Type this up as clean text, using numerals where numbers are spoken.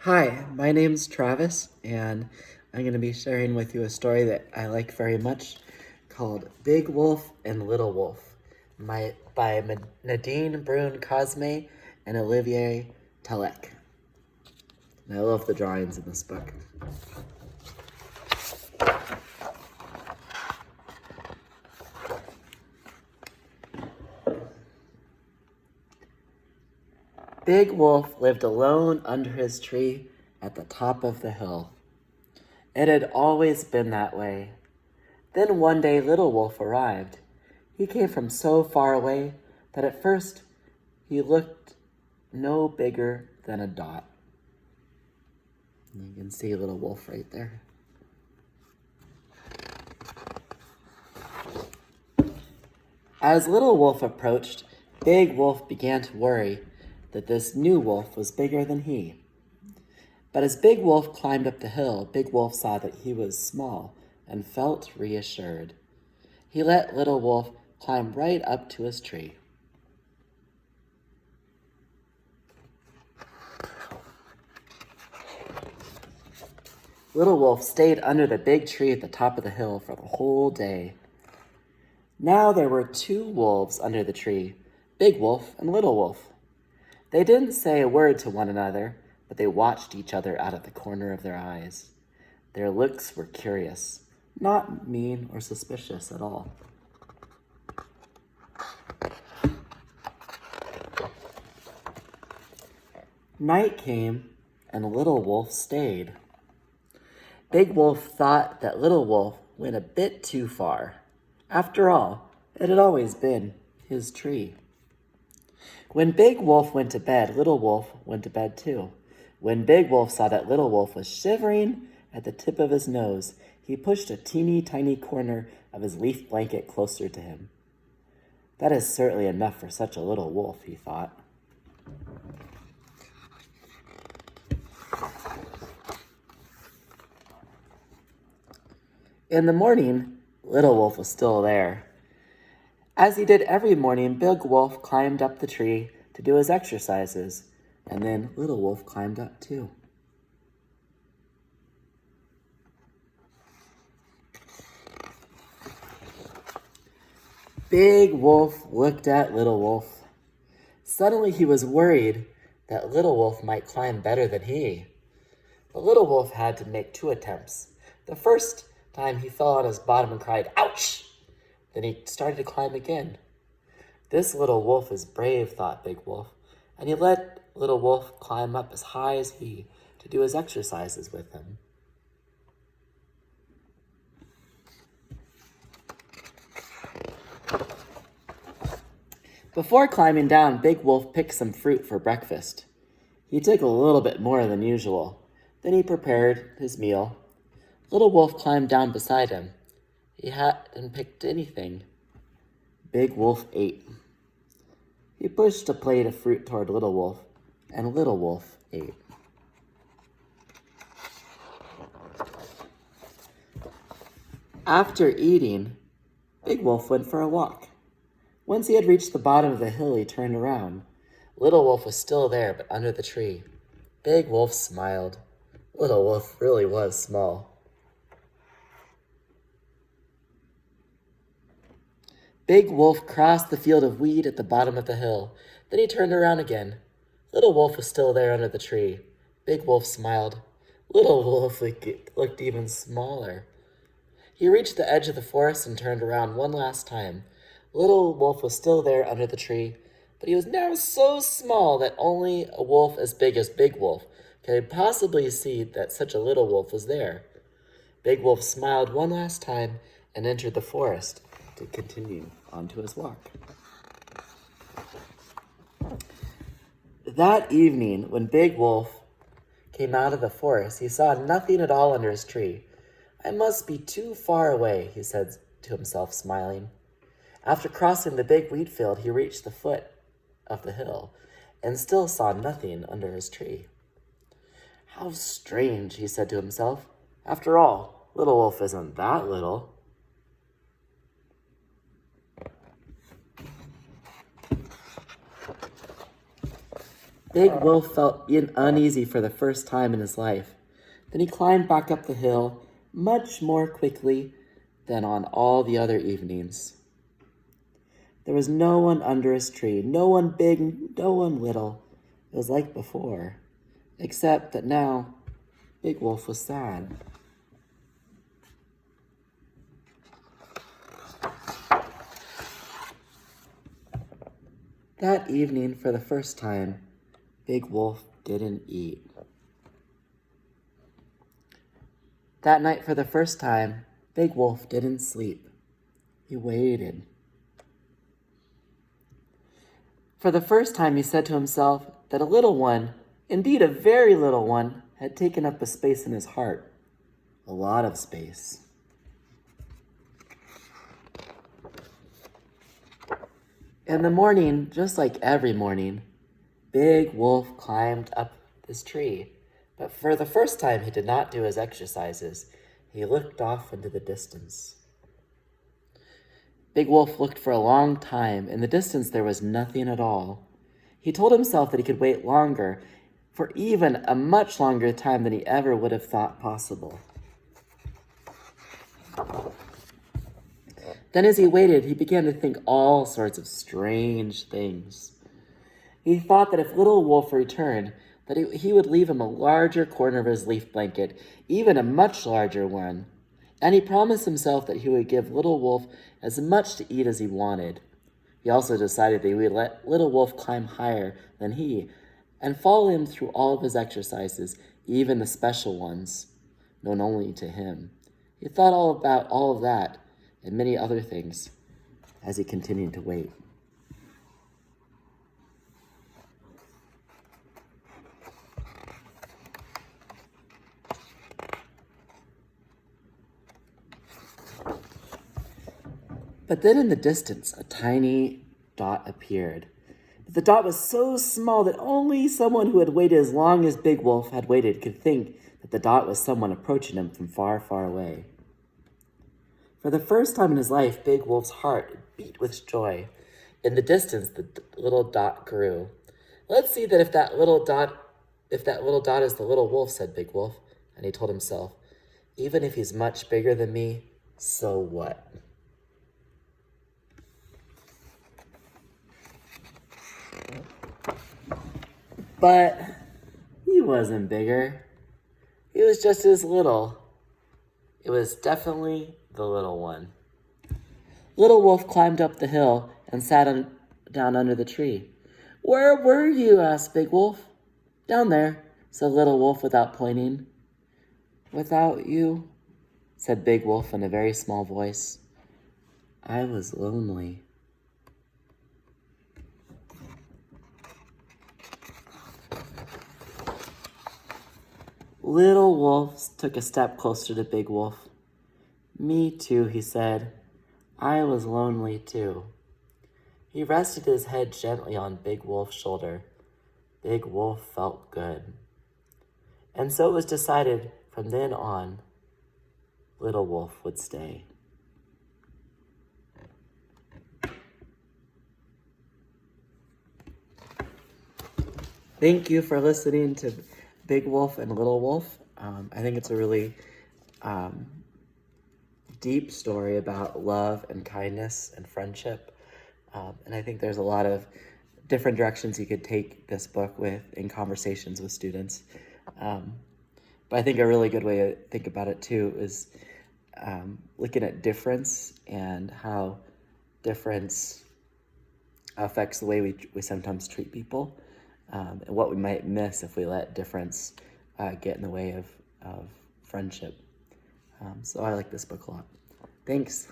Hi, my name's Travis, and I'm going to be sharing with you a story that I like very much called Big Wolf and Little Wolf by Nadine Brune Cosme and Olivier Talek. And I love the drawings in this book. Big Wolf lived alone under his tree at the top of the hill. It had always been that way. Then one day Little Wolf arrived. He came from so far away that at first he looked no bigger than a dot. You can see Little Wolf right there. As Little Wolf approached, Big Wolf began to worry that this new wolf was bigger than he. But as Big Wolf climbed up the hill, Big Wolf saw that he was small and felt reassured. He let Little Wolf climb right up to his tree. Little Wolf stayed under the big tree at the top of the hill for the whole day. Now there were two wolves under the tree, Big Wolf and Little Wolf. They didn't say a word to one another, but they watched each other out of the corner of their eyes. Their looks were curious, not mean or suspicious at all. Night came, and Little Wolf stayed. Big Wolf thought that Little Wolf went a bit too far. After all, it had always been his tree. When Big Wolf went to bed, Little Wolf went to bed too. When Big Wolf saw that Little Wolf was shivering at the tip of his nose, he pushed a teeny tiny corner of his leaf blanket closer to him. That is certainly enough for such a little wolf, he thought. In the morning, Little Wolf was still there. As he did every morning, Big Wolf climbed up the tree to do his exercises, and then Little Wolf climbed up too. Big Wolf looked at Little Wolf. Suddenly he was worried that Little Wolf might climb better than he. But Little Wolf had to make two attempts. The first time he fell on his bottom and cried, "Ouch!" Then he started to climb again. This little wolf is brave, thought Big Wolf, and he let Little Wolf climb up as high as he to do his exercises with him. Before climbing down, Big Wolf picked some fruit for breakfast. He took a little bit more than usual. Then he prepared his meal. Little Wolf climbed down beside him. He hadn't picked anything. Big Wolf ate. He pushed a plate of fruit toward Little Wolf, and Little Wolf ate. After eating, Big Wolf went for a walk. Once he had reached the bottom of the hill, he turned around. Little Wolf was still there, but under the tree. Big Wolf smiled. Little Wolf really was small. Big Wolf crossed the field of wheat at the bottom of the hill. Then he turned around again. Little Wolf was still there under the tree. Big Wolf smiled. Little Wolf looked even smaller. He reached the edge of the forest and turned around one last time. Little Wolf was still there under the tree, but he was now so small that only a wolf as big as Big Wolf could possibly see that such a little wolf was there. Big Wolf smiled one last time and entered the forest to continue on to his walk. That evening, when Big Wolf came out of the forest, he saw nothing at all under his tree. "I must be too far away," he said to himself, smiling. After crossing the big wheat field, he reached the foot of the hill and still saw nothing under his tree. "How strange," he said to himself. "After all, Little Wolf isn't that little." Big Wolf felt uneasy for the first time in his life. Then he climbed back up the hill much more quickly than on all the other evenings. There was no one under his tree, no one big, no one little. It was like before, except that now Big Wolf was sad. That evening, for the first time, Big Wolf didn't eat. That night, for the first time, Big Wolf didn't sleep. He waited. For the first time, he said to himself that a little one, indeed a very little one, had taken up a space in his heart. A lot of space. In the morning, just like every morning, Big Wolf climbed up his tree. But for the first time, he did not do his exercises. He looked off into the distance. Big Wolf looked for a long time. In the distance, there was nothing at all. He told himself that he could wait longer, for even a much longer time than he ever would have thought possible. Then as he waited, he began to think all sorts of strange things. He thought that if Little Wolf returned, that he would leave him a larger corner of his leaf blanket, even a much larger one. And he promised himself that he would give Little Wolf as much to eat as he wanted. He also decided that he would let Little Wolf climb higher than he and follow him through all of his exercises, even the special ones, known only to him. He thought all about all of that and many other things as he continued to wait. But then in the distance, a tiny dot appeared. But the dot was so small that only someone who had waited as long as Big Wolf had waited could think that the dot was someone approaching him from far, far away. For the first time in his life, Big Wolf's heart beat with joy. In the distance, the little dot grew. Let's see that if that little dot is the little wolf, said Big Wolf, and he told himself, even if he's much bigger than me, so what? But he wasn't bigger. He was just as little. It was definitely the little one. Little Wolf climbed up the hill and sat down under the tree. Where were you? Asked Big Wolf. Down there, said Little Wolf without pointing. Without you, said Big Wolf in a very small voice. I was lonely. Little Wolf took a step closer to Big Wolf. Me too, he said. I was lonely too. He rested his head gently on Big Wolf's shoulder. Big Wolf felt good. And so it was decided from then on, Little Wolf would stay. Thank you for listening to Big Wolf and Little Wolf. I think it's a really deep story about love and kindness and friendship. And I think there's a lot of different directions you could take this book with in conversations with students. But I think a really good way to think about it too is looking at difference and how difference affects the way we sometimes treat people. And what we might miss if we let difference get in the way of friendship. So I like this book a lot. Thanks.